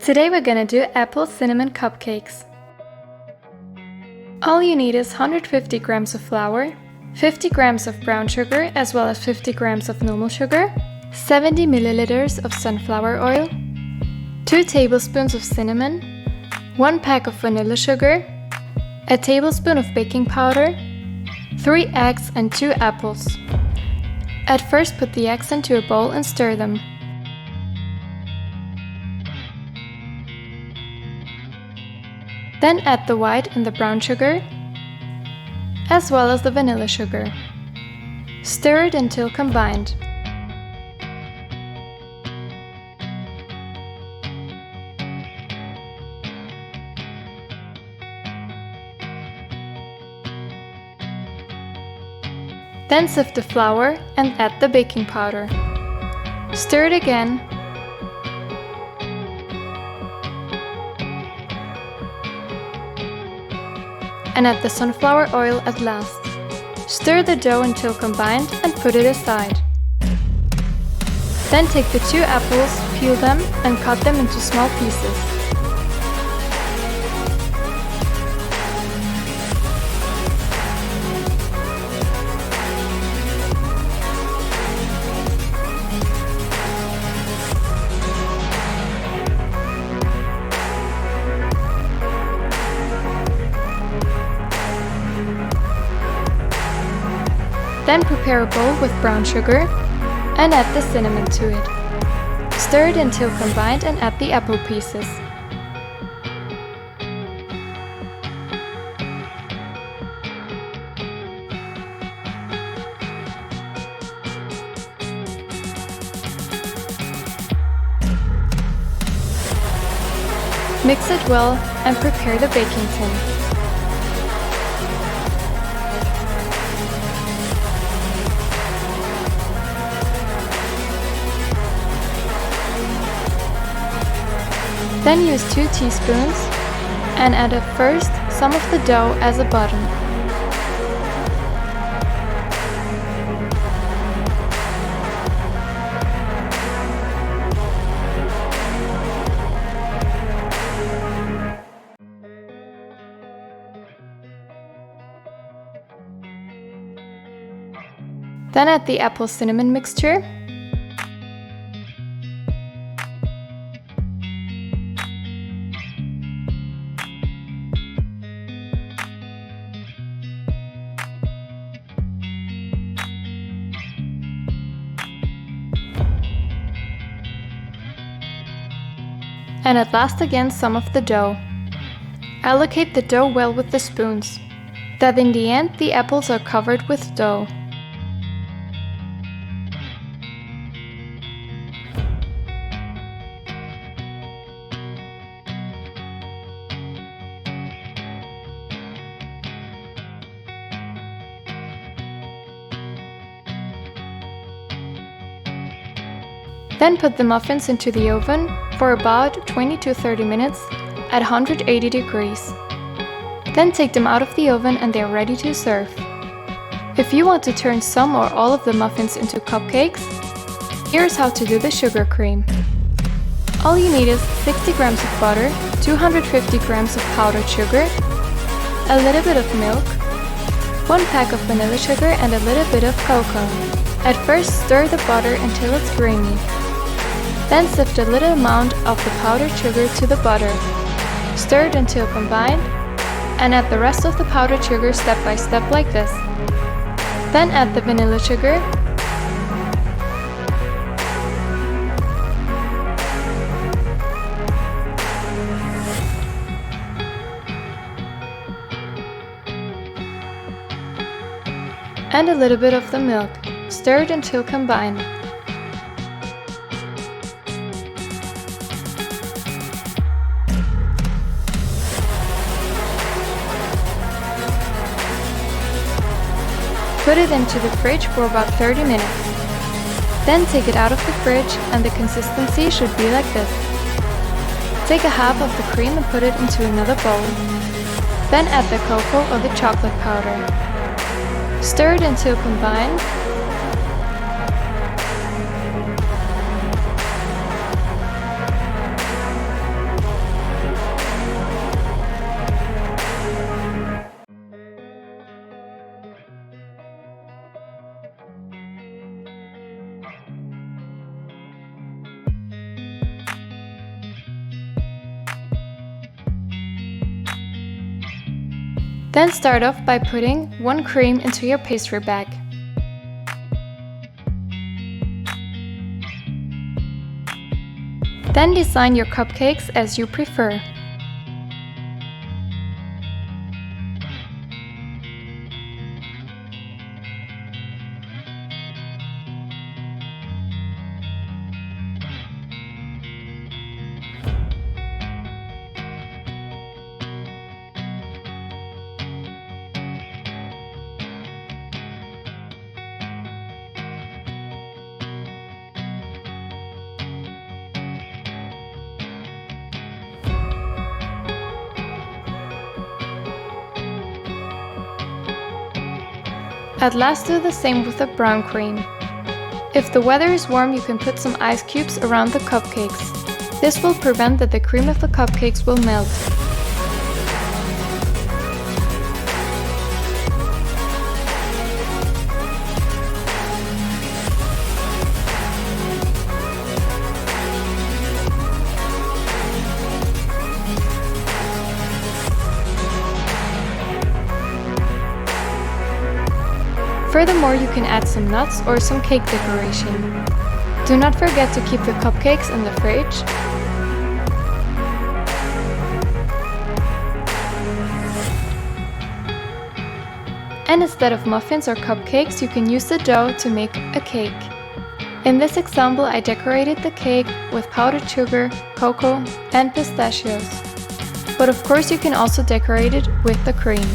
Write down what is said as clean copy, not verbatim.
Today we're gonna do apple cinnamon cupcakes. All you need is 150 grams of flour, 50 grams of brown sugar as well as 50 grams of normal sugar, 70 milliliters of sunflower oil, 2 tablespoons of cinnamon, 1 pack of vanilla sugar, a tablespoon of baking powder, 3 eggs and 2 apples. At first put the eggs into a bowl and stir them. Then add the white and the brown sugar, as well as the vanilla sugar. Stir it until combined. Then sift the flour and add the baking powder. Stir it again. And add the sunflower oil at last. Stir the dough until combined and put it aside. Then take the 2 apples, peel them and cut them into small pieces. Then prepare a bowl with brown sugar and add the cinnamon to it. Stir it until combined and add the apple pieces. Mix it well and prepare the baking tin. Then use 2 teaspoons and add at first some of the dough as a bottom. Then add the apple cinnamon mixture. And at last again some of the dough. Allocate the dough well with the spoons, that in the end the apples are covered with dough. Then put the muffins into the oven for about 20 to 30 minutes at 180 degrees. Then take them out of the oven and they are ready to serve. If you want to turn some or all of the muffins into cupcakes, here's how to do the sugar cream. All you need is 60 grams of butter, 250 grams of powdered sugar, a little bit of milk, 1 pack of vanilla sugar and a little bit of cocoa. At first stir the butter until it's creamy. Then sift a little amount of the powdered sugar to the butter. Stir it until combined and add the rest of the powdered sugar step by step like this. Then add the vanilla sugar and a little bit of the milk. Stir it until combined. Put it into the fridge for about 30 minutes. Then take it out of the fridge and the consistency should be like this. Take a half of the cream and put it into another bowl. Then add the cocoa or the chocolate powder. Stir it until combined. Then start off by putting 1 cream into your pastry bag. Then design your cupcakes as you prefer. At last, do the same with the brown cream. If the weather is warm, you can put some ice cubes around the cupcakes. This will prevent that the cream of the cupcakes will melt. Furthermore, you can add some nuts or some cake decoration. Do not forget to keep the cupcakes in the fridge. And instead of muffins or cupcakes, you can use the dough to make a cake. In this example, I decorated the cake with powdered sugar, cocoa, and pistachios. But of course, you can also decorate it with the cream.